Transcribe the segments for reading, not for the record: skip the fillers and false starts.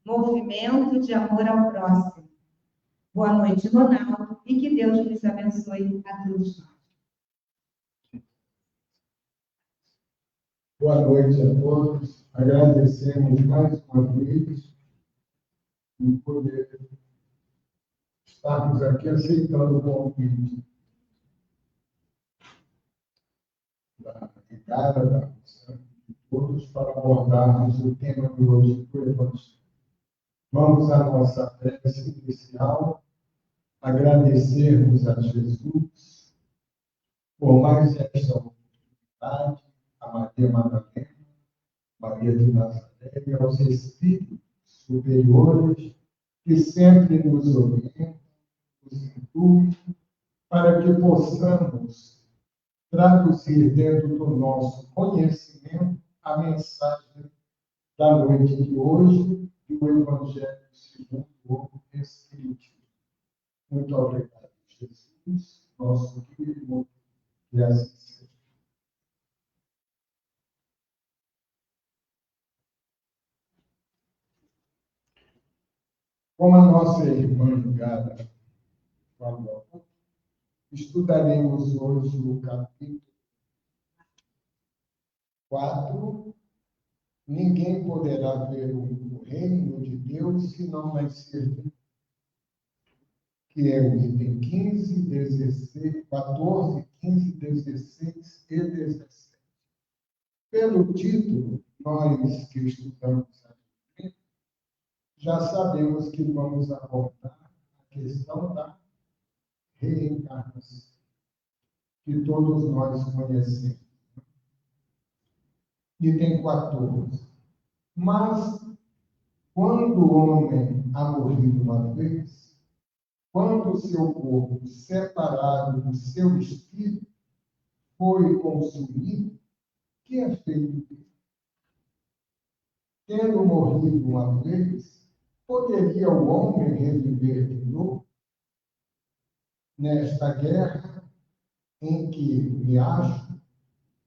movimento de amor ao próximo. Boa noite, Ronaldo, e que Deus lhes abençoe a todos nós. Boa noite a todos. Agradecemos mais uma vez por poder estarmos aqui aceitando o convite da Ricarda, da Luciana, de todos, para abordarmos o tema de hoje do Evangelho. Vamos à nossa prece inicial, agradecermos a Jesus por mais esta oportunidade, a Maria Madalena, Maria de Nazaré e aos Espíritos superiores que sempre nos orientam, nos induzem, para que possamos traduzir dentro do nosso conhecimento a mensagem da noite de hoje do Evangelho segundo o Espiritismo. Muito obrigado, Jesus, nosso querido, e assim seja. Como a nossa irmã Gada falou, estudaremos hoje o capítulo 4. Ninguém poderá ver o reino de Deus se não nascer de Deus, que é o item 15, 16, 14, 15, 16 e 17. Pelo título, nós que estudamos aqui, já sabemos que vamos abordar a questão da reencarnação, que todos nós conhecemos. Item 14. Mas, quando o homem há morrido uma vez, quando o seu corpo, separado do seu espírito, foi consumido, que é feito dele? Tendo morrido uma vez, poderia o homem reviver de novo? Nesta guerra em que me acho,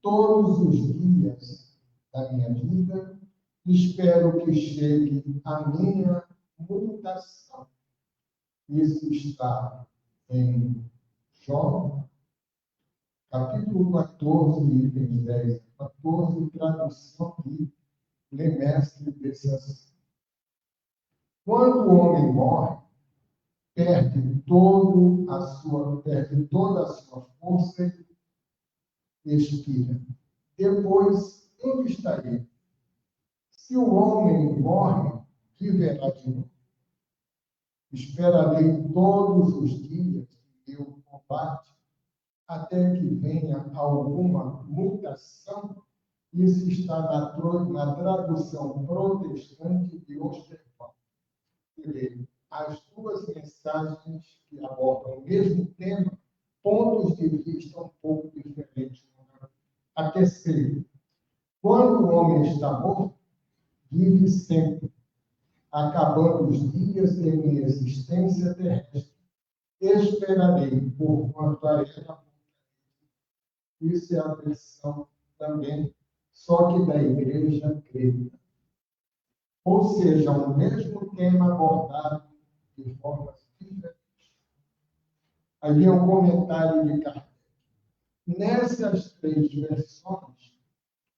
todos os dias da minha vida, espero que chegue a minha mutação. Isso está em Jó, capítulo 14, itens 10 a 14, tradução de Lemestre dessas. Quando o homem morre, perde toda a sua força e expira. Depois, onde está ele? Se o homem morre, viverá de novo. Esperarei todos os dias de meu combate, até que venha alguma mutação. Isso está na tradução protestante de Osterwald. As duas mensagens que abordam o mesmo tema, pontos de vista um pouco diferentes. A terceira, quando o homem está morto, vive sempre, acabando os dias de minha existência terrestre. Esperarei por quanto a ela. Isso é a versão também, só que da igreja crente. Ou seja, o mesmo tema abordado de formas diferentes. Aí é um comentário de Kardec. Nessas três versões,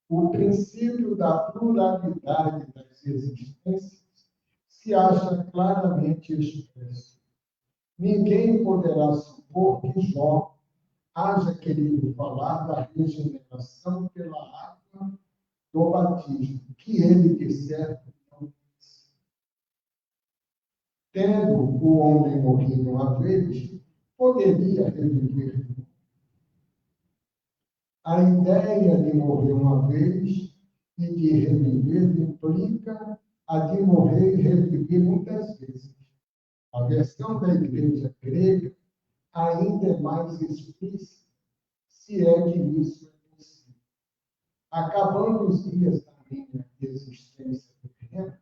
o princípio da pluralidade das existências se acha claramente expresso. Ninguém poderá supor que Jó haja querido falar da regeneração pela água do batismo, que ele, de certo, não disse. Tendo o homem morrido uma vez, poderia reviver. A ideia de morrer uma vez e de reviver implica a de morrer e reviver muitas vezes. A versão da igreja grega ainda é mais explícita, se é que isso é possível. Acabando os dias da minha existência terrena,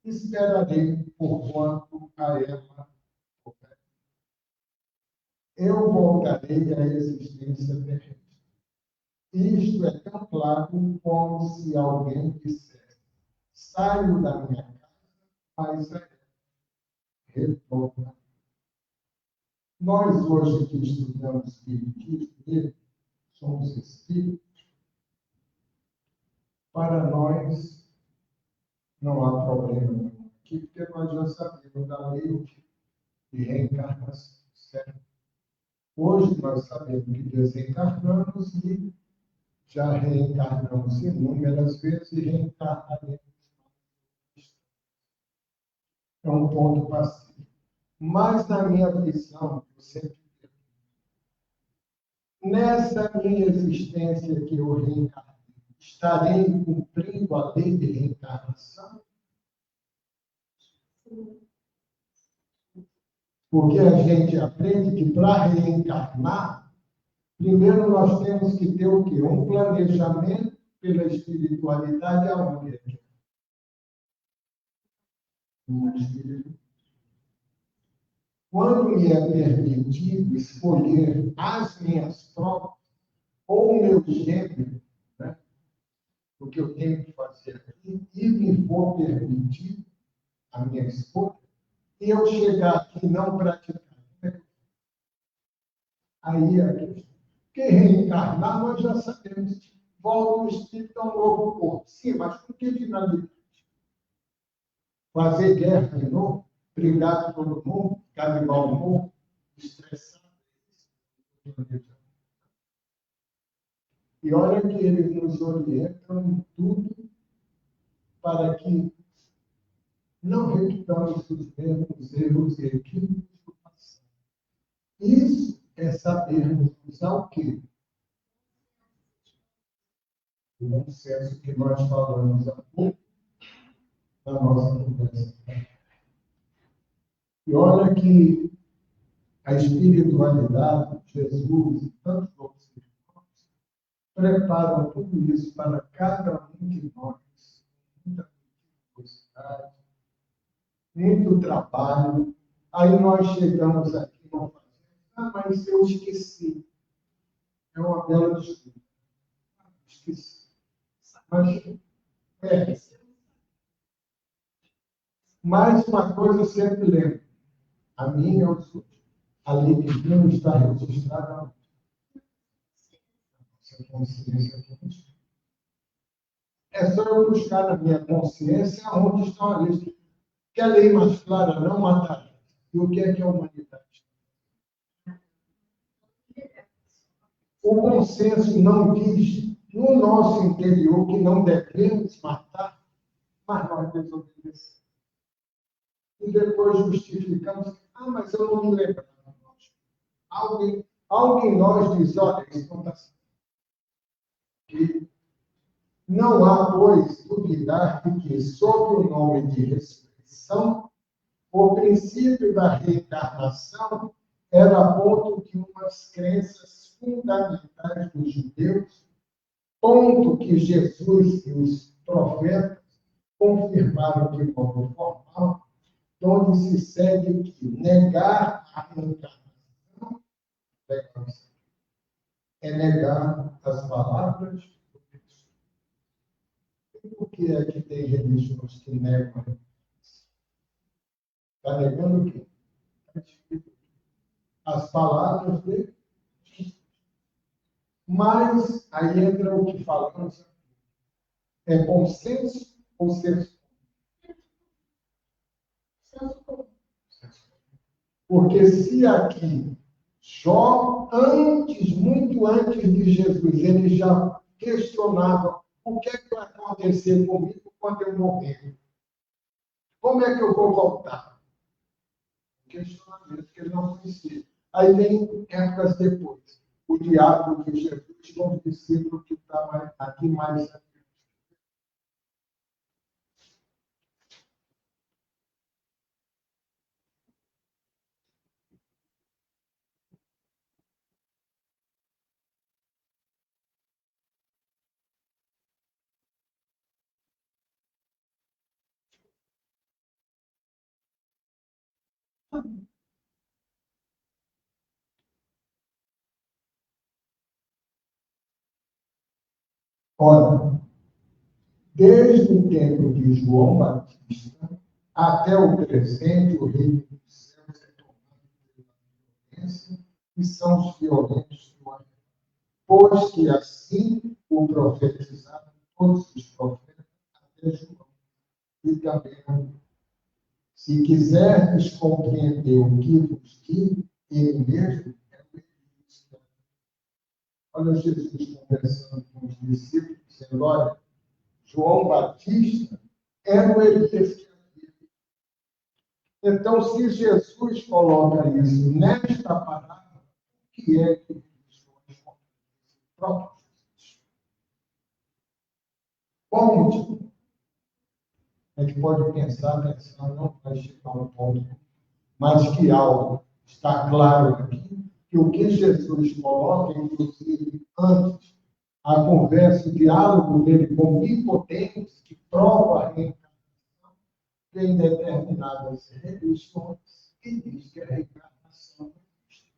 esperarei por quanto a ela houver. Eu voltarei à existência terrena. Isto é tão claro como se alguém dissesse: saio da minha casa mas retorna. Nós, hoje que estudamos Espiritismo, somos espíritos, para nós não há problema nenhum aqui, porque nós já sabemos da lei de reencarnação, certo? Hoje nós sabemos que desencarnamos e já reencarnamos inúmeras vezes e reencarnaremos. É um ponto passivo. Mas, na minha visão, eu sempre digo, nessa minha existência que eu reencarnei, estarei cumprindo a lei de reencarnação? Porque a gente aprende que para reencarnar, primeiro nós temos que ter o quê? Um planejamento pela espiritualidade aonde? No espírito. Quando me é permitido escolher as minhas provas ou o meu gênero, né, o que eu tenho que fazer aqui, e me for permitido a minha escolha, e eu chegar aqui e não praticar, aí é a questão. Porque reencarnar, nós já sabemos, volta o espírito a um novo corpo. Sim, mas por que finalidade? Fazer guerra de novo, brigar com todo mundo, ficar de mau humor, estressado. E olha que eles nos orientam em tudo para que não repitamos os mesmos erros e equívocos do passado. Isso é sabermos usar o quê? O bom senso que nós falamos há pouco na nossa conversa. E olha que a espiritualidade, Jesus e tantos outros irmãos preparam tudo isso para cada um de nós. Muita curiosidade, muito trabalho. Aí nós chegamos aqui e não fazemos. Ah, mas eu esqueci. É uma bela desculpa. Esqueci. Mas, mais uma coisa eu sempre lembro. A minha ou os outros. A lei divina está registrada na nossa consciência. É só eu buscar na minha consciência onde estão a lei. Que a lei mais clara não matará. E o que é a humanidade? O bom senso não diz no nosso interior que não devemos matar, mas nós desobedecemos. E depois justificamos, mas eu não me lembrava. Alguém nós diz, olha, isso não está certo. E não há, pois, duvidar de que, sob o nome de ressurreição, o princípio da reencarnação era ponto de umas crenças fundamentais dos judeus, ponto que Jesus e os profetas confirmaram de modo formal, onde se segue que negar a reencarnação é negar as palavras do Cristo. E por que é que tem religiões que negam a reencarnação? Está negando o quê? As palavras de Jesus. Mas aí entra o que falamos aqui. É bom senso ou senso? Porque se aqui Jó, muito antes de Jesus, ele já questionava o que é que vai acontecer comigo quando eu morrer. Como é que eu vou voltar? Questionamento que ele não conhecia. Aí vem épocas depois. O diálogo de Jesus com o discípulo que está aqui mais adiante. Ora, desde o tempo de João Batista, Até o presente, o reino dos céus é tomado pela violência, e são os violentos que o arrebatam. Pois que assim o profetizaram todos os profetas até João. E também, se quiserdes compreender o que vos digo, ele mesmo é o Espírito. Olha Jesus conversando com os discípulos, dizendo, olha, João Batista era o Elias que havia. Então, se Jesus coloca isso nesta palavra, o que é que os próprios Jesus? Qual o motivo? A gente pode pensar, não vai chegar a um ponto, mas que algo está claro aqui, que o que Jesus coloca, inclusive antes, a conversa, o diálogo dele com Nicodemos, que prova a reencarnação, tem determinadas religiões que diz que a reencarnação não existe.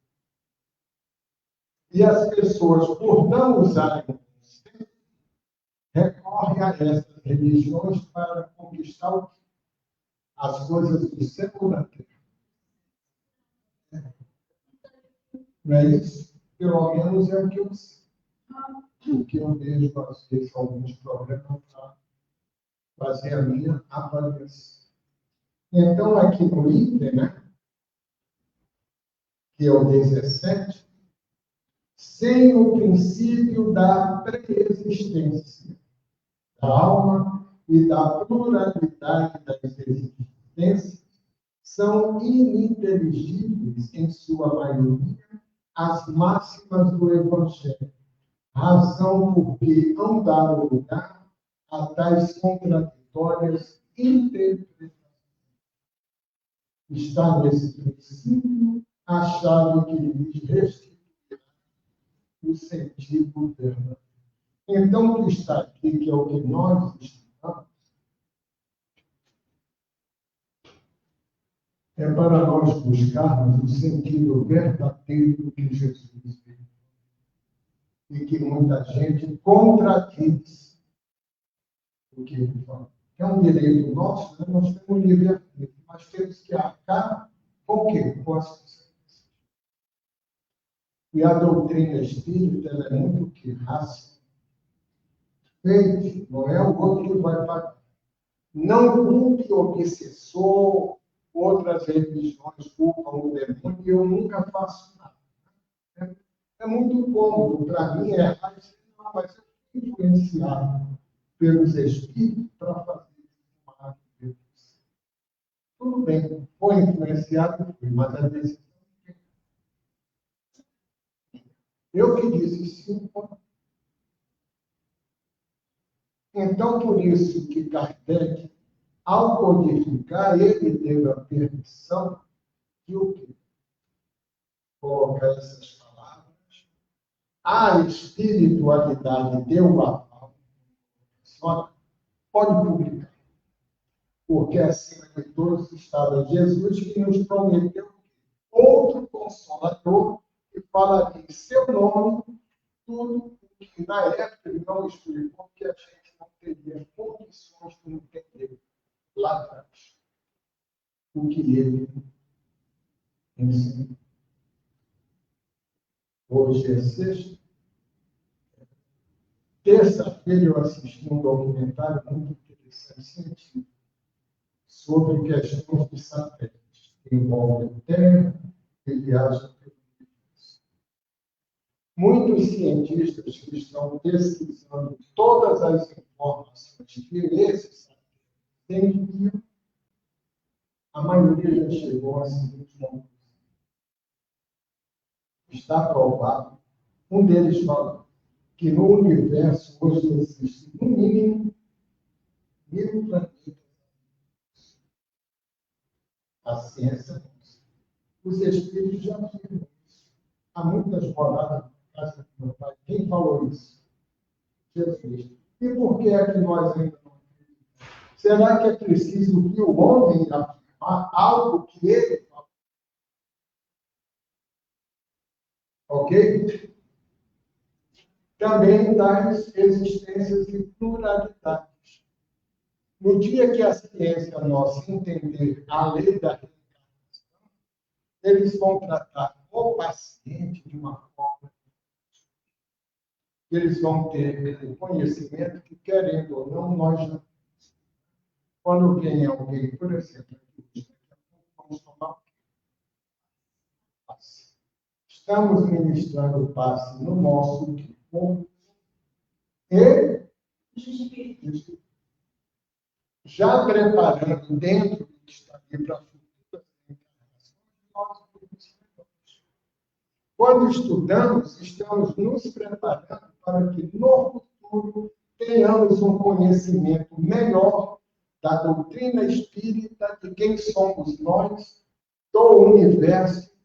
E as pessoas, por não usarem o conceito, recorrem a essas religiões para conquistar o quê? As coisas do céu ou da terra. Não é isso? Pelo menos é o que eu sei. O que eu vejo, às vezes, alguns problemas para fazer a minha avaliação. Então, aqui no item, né, que é o 17, sem o princípio da preexistência da alma e da pluralidade das existências, são ininteligíveis, em sua maioria, as máximas do Evangelho, razão por que não dar lugar a tais contraditórias interpretações. Está nesse princípio a chave que lhes restituirá o sentido verdadeiro. Então, o que está aqui, que é o que nós estudamos, é para nós buscarmos o sentido verdadeiro do que Jesus veio. E que muita gente contradiz o que ele fala. É um direito nosso, né? Nós temos livre-arbítrio, mas temos que arcar com o quê? Com as consequências. E a doutrina espírita ela é muito que raça. Feito, não é o outro que vai pagar. Não culpe o obsessor, outras religiões culpam o demônio, e eu nunca faço nada. É muito cômodo para mim errar, não, mas eu fui influenciado pelos espíritos para fazer uma arte de Deus. Tudo bem, foi influenciado, mas a decisão eu que disse sim. Então, por isso que Kardec, ao codificar, ele teve a permissão de o quê? Colocar essas palavras. A espiritualidade deu aval. Só pode publicar. Porque acima de todos estava Jesus, que nos prometeu outro Consolador, que falaria em seu nome tudo o que na época ele não explicou, porque a gente não teria condições de entender lá atrás o que ele ensinou. Hoje é sexta. Terça-feira eu assisti um documentário muito interessante, científico, sobre questões de satélites, que envolvem Terra e viagem pelo universo. Muitos cientistas que estão pesquisando todas as informações que esses satélites enviam, a maioria já chegou à seguinte conclusão. Está provado. Um deles fala que no universo hoje existe, no mínimo, 1000 planetas. A ciência não. Os espíritos já viram isso. Há muitas moradas na casa do meu pai. Quem falou isso? Jesus. E por que é que nós ainda não acreditamos? Será que é preciso que o homem afirmar algo que ele falou? Ok? Também das existências e pluralidades. No dia que a ciência nossa entender a lei da reencarnação, eles vão tratar o paciente de uma forma. Eles vão ter o conhecimento que, querendo ou não, nós já temos. Quando vem alguém, por exemplo, aqui, vamos tomar o passe. Estamos ministrando o passe no nosso corpo e já preparando dentro do que está aqui para a futura encarnação. Quando estudamos, estamos nos preparando para que no futuro tenhamos um conhecimento melhor da doutrina espírita, de quem somos nós, do universo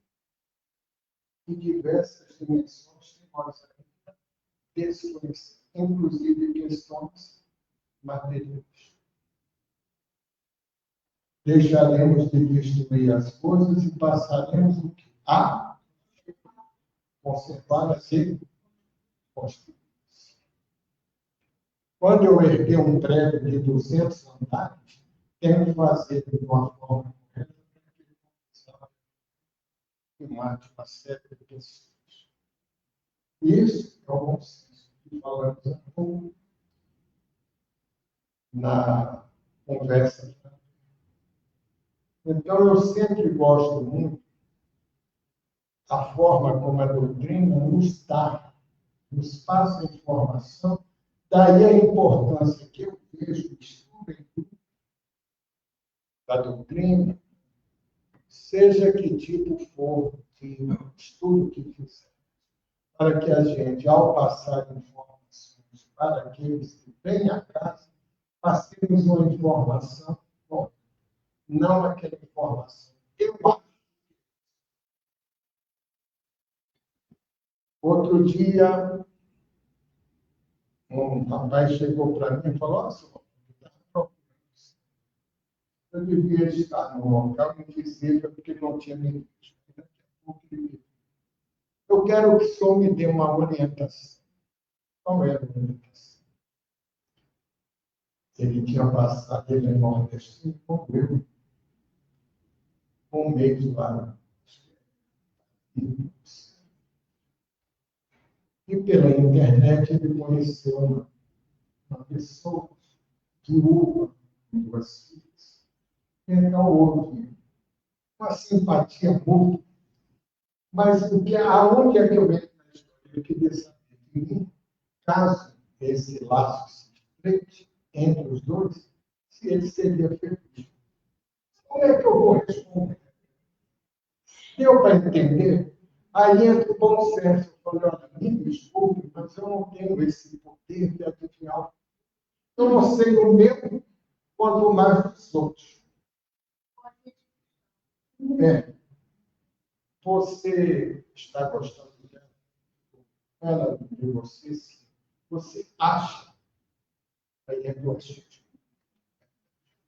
e diversas dimensões que nós ainda desconhecemos, inclusive questões materiais. Deixaremos de destruir as coisas e passaremos o que? A conservar as construções. Quando eu erguer um prédio de 200 andares, tenho que fazer de uma forma correta para que mate uma série de pessoas. Isso é o bom senso que falamos há pouco na conversa. Então, eu sempre gosto muito da forma como a doutrina nos dá, nos passa informação. Daí a importância que eu vejo do estudo da doutrina, seja que tipo for de estudo que fizer, para que a gente, ao passar informações para aqueles que vêm a casa, passemos uma informação, bom, não aquela informação. Eu acho. Outro dia, um rapaz chegou para mim e falou: eu devia estar no local em que seja, porque não tinha me visto. Eu quero que o senhor me dê uma orientação. Qual é a orientação? Ele tinha passado, ele é nordestino, como eu, um mês lá. E pela internet ele conheceu uma pessoa viúva, duas filhas. Então houve uma simpatia mútua. Mas aonde é que eu entro na história? Eu queria saber de mim, caso esse laço se estreite entre os dois, se ele seria feliz. Como é que eu vou responder? Deu para entender? Aí entra o bom senso. Eu falei: olha, me desculpe, mas eu não tenho esse poder de adivinhar. Eu não sei o meu, quanto mais dos outros. Você está gostando dela? Ela de você, sim. Você acha? Aí é você.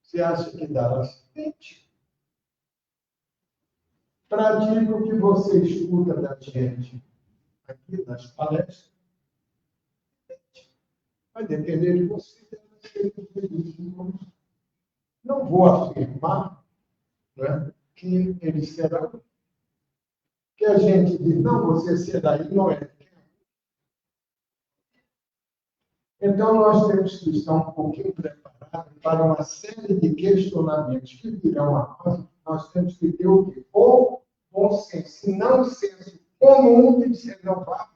Você acha que dará acidente? Para dizer o que você escuta da gente aqui nas palestras, vai depender de você. Não vou afirmar, né, que ele será. Que a gente diz: não, você será, e não é. Então, nós temos que estar um pouquinho preparados para uma série de questionamentos que virão a nós. Nós temos que ter o quê? O bom senso, se não o senso comum de dizer: não vai,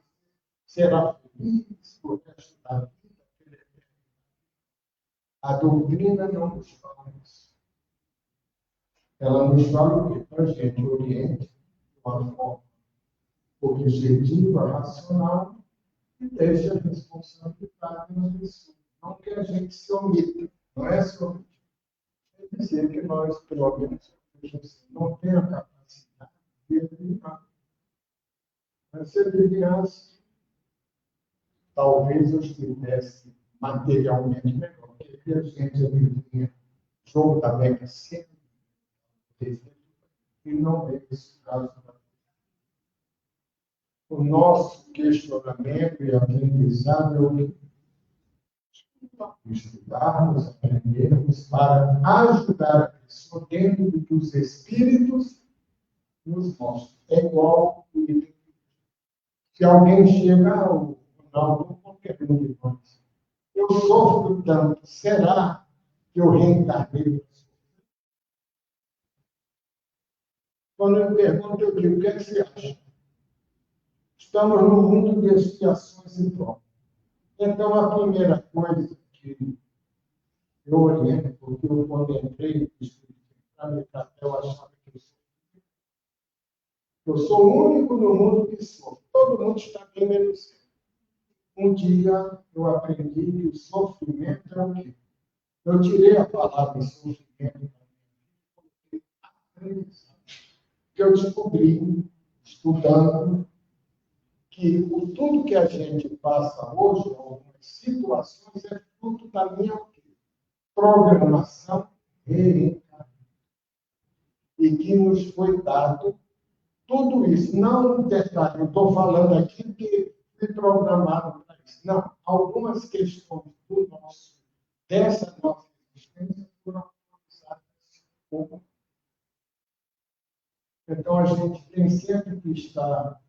será feliz por resto da vida. A doutrina não nos fala isso. Ela nos fala o quê? Para a gente oriente de uma forma objetiva, racional, e deixa a responsabilidade nas pessoas. Não que a gente se omita, não é se omitir. É dizer que nós, pelo menos, não temos a capacidade de adivinhar. Mas se adivinhasse, talvez eu estivesse materialmente melhor, porque a gente adivinha jogo da Mega Sena, e não é esse caso da o nosso questionamento e aprendizado estudarmos, aprendermos para ajudar a pessoa dentro do que os Espíritos nos mostram. É igual se alguém chega ao Ronaldo, qualquer um de nós. Eu sofro tanto, será que eu reencarnei? Quando eu pergunto, eu digo, o que é que você acha? Estamos no mundo de expiações e provas. Então, a primeira coisa que eu oriento, porque eu, quando entrei no Espírito para me tratar, eu achava que eu sou o único no mundo que sofre. Todo mundo está bem menos eu. Um dia eu aprendi que o sofrimento é o quê? Eu tirei a palavra sofrimento que eu descobri, estudando, que tudo que a gente passa hoje, algumas situações, é fruto da minha programação reencarnatória. E que nos foi dado tudo isso. Não um detalhe, eu estou falando aqui que fui programado para isso. Não, algumas questões dessa nossa existência foram programadas. Então, a gente tem sempre que estar,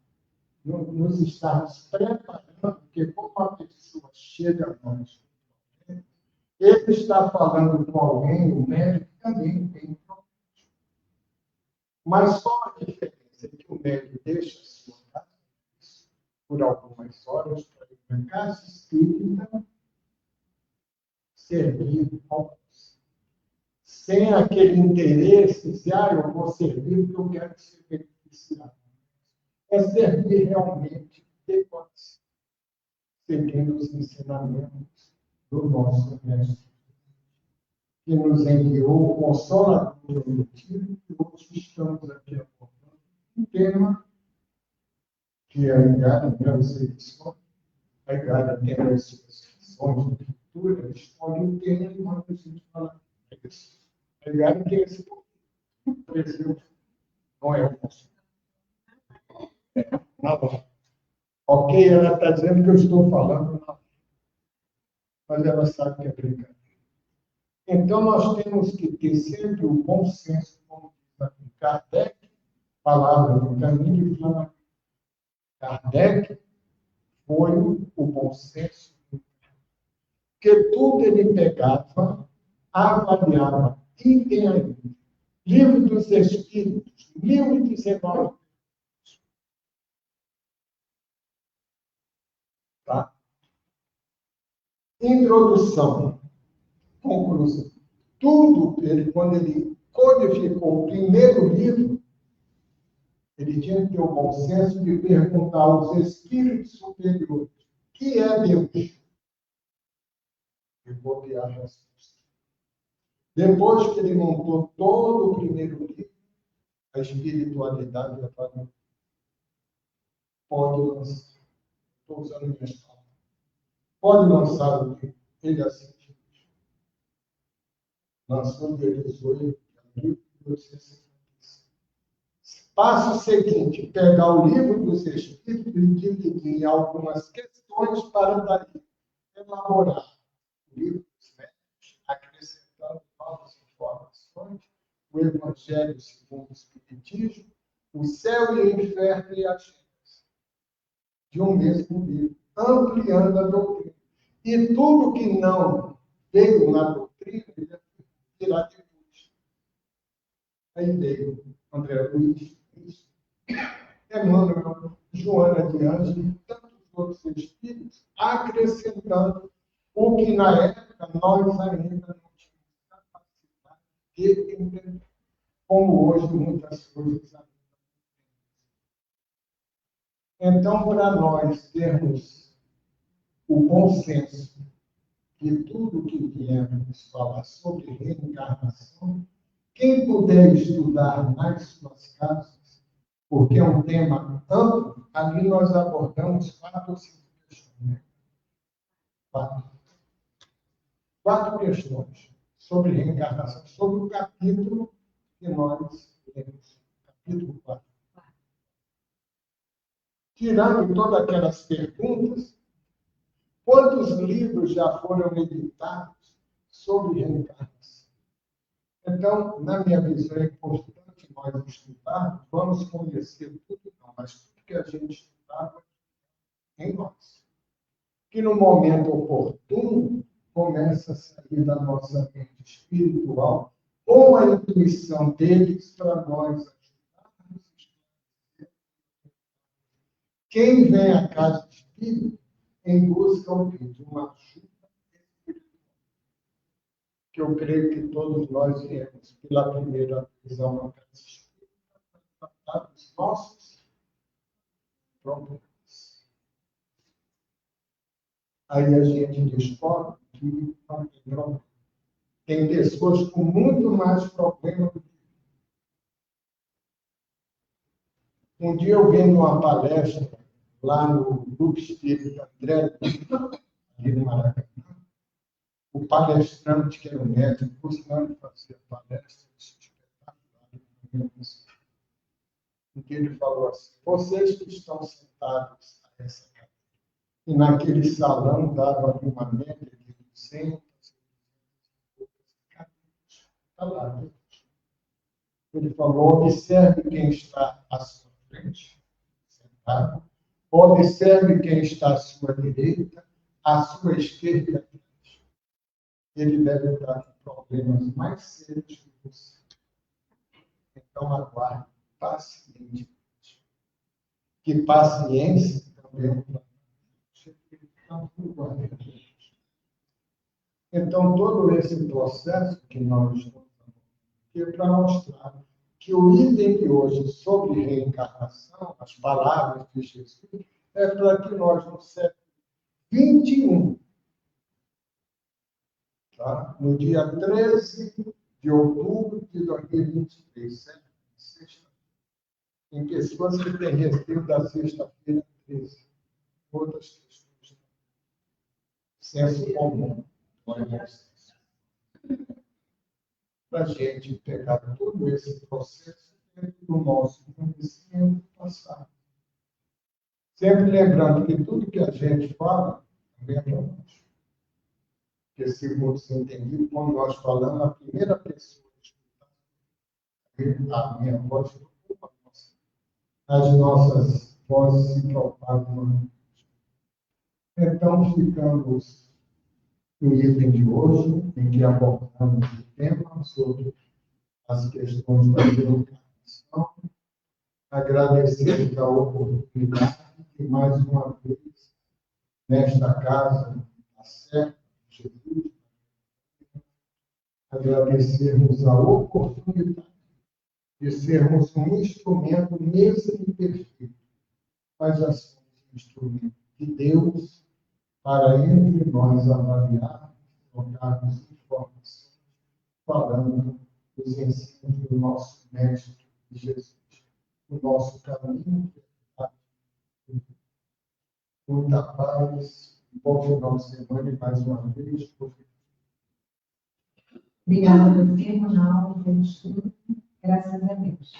nos estarmos preparando, porque como a pessoa chega a nós, ele está falando com alguém, o médico também tem problema. Mas só a diferença é que o médico deixa a sua casa por algumas horas para ir na casa espírita servir povos. Sem aquele interesse de, eu vou servir porque eu quero ser beneficiado. É servir realmente depois, seguindo os ensinamentos do nosso mestre, que nos enviou o Consolador Prometido, e hoje estamos aqui abordando um tema que a Igreja, a Igreja tem as suas funções de cultura, escolhe um tema e manda a gente falar isso. A Igreja tem esse presente, não é o nosso. Ok, ela está dizendo que eu estou falando, não. Mas ela sabe que é brincadeira. Então, nós temos que ter sempre o bom senso, como diz aqui Kardec, palavra do caminho de Flamengo. Kardec foi o bom senso, porque tudo ele pegava, avaliava, entendia. Livro dos Espíritos, 1019. Tá? Introdução. Conclusão. Tudo, quando ele codificou o primeiro livro, ele tinha que ter o bom senso de perguntar aos espíritos superiores: o que é Deus? E vou ter a resposta. Depois que ele montou todo o primeiro livro, a espiritualidade já falou: pode lançar. Estou usando minhas palavras. Pode lançar o livro. Ele assim. Lançou dia 18 de abril de 1856. Passo seguinte, pegar o livro dos Espíritos e dividir em algumas questões para daí elaborar o livro dos Médicos, acrescentando novas informações, o Evangelho segundo o Espiritismo, o céu e o inferno e as gênesis, de um mesmo livro, ampliando a doutrina. E tudo que não veio na doutrina, ele tirar depois. Aí veio André Luiz, Emmanuel, Joana de Anjos e tantos outros espíritos, acrescentando o que na época nós ainda não tínhamos capacidade de entender, como hoje muitas coisas ainda. Então, para nós termos o bom senso de tudo que viemos falar sobre reencarnação, quem puder estudar nas suas casas, porque é um tema amplo, ali nós abordamos 4 ou 5 questões. 4 questões sobre reencarnação, sobre o capítulo que nós temos, capítulo 4. Tirando todas aquelas perguntas, Quantos livros já foram editados sobre reencarnação? Então, na minha visão, é importante nós estudarmos, vamos conhecer tudo, não, mas tudo que a gente estudava em nós. Que no momento oportuno, começa a sair da nossa mente espiritual com a intuição deles para nós ajudarmos. Quem vem à casa espírita em busca de uma ajuda espiritual, que eu creio que todos nós viemos pela primeira vez a uma casa espírita para tratar dos nossos problemas. Aí a gente descobre que não tem problema. Tem pessoas com muito mais problema do que um dia eu vi numa palestra lá no Grupo Espírita André, ali no Maracanã, o palestrante, que era o médico, costumava fazer palestra, espetacular, em que ele falou assim: vocês que estão sentados a essa cadeira, e naquele salão dava uma média de 200 cadeiras. Está lá, ele falou: observe quem está à sua frente, sentado. Observe quem está à sua direita, à sua esquerda. Ele deve estar com problemas mais sérios que você. Então, aguarde pacientemente. Que paciência também Então, todo esse processo que nós estamos aqui é para mostrar que o item de hoje sobre reencarnação, as palavras de Jesus, é para que nós, no século XXI, tá? No dia 13 de outubro de 2023, sexta, em pessoas que têm recebido da sexta-feira 13, outras questões, senso comum, para a gente pegar todo esse processo dentro do nosso conhecimento passado. Sempre lembrando que tudo que a gente fala também é para nós. Porque, segundo se entendido, quando nós falamos, a primeira pessoa que escuta a minha voz, as nossas vozes se propagam. Então, ficamos no item de hoje, em que abordamos o tema sobre as questões da educação, agradecemos a oportunidade que, mais uma vez, nesta casa, a certa, Jesus, agradecermos a oportunidade de sermos um instrumento mesmo imperfeito, mas já somos um instrumento de Deus para entre nós avaliarmos, trocarmos informações, falando dos ensinos do nosso Mestre Jesus, o nosso caminho, muita paz, bom final de semana e mais uma vez. Obrigada, você, Ronaldo, pelo estudo. Graças a Deus.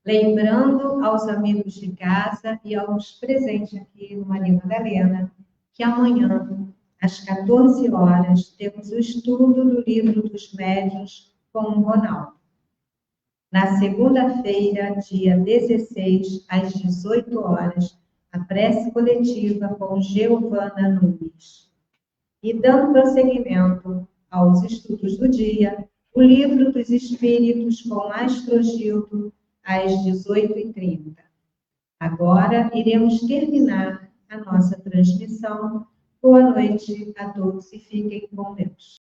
Lembrando aos amigos de casa e aos presentes aqui no Maria Madalena, que amanhã, às 14 horas, temos o estudo do Livro dos Médiuns com o Ronaldo. Na segunda-feira, dia 16, às 18 horas, a prece coletiva com Giovana Nunes. E dando prosseguimento aos estudos do dia, o Livro dos Espíritos com Astrogildo, às 18h30. Agora, iremos terminar a nossa transmissão. Boa noite a todos e fiquem com Deus.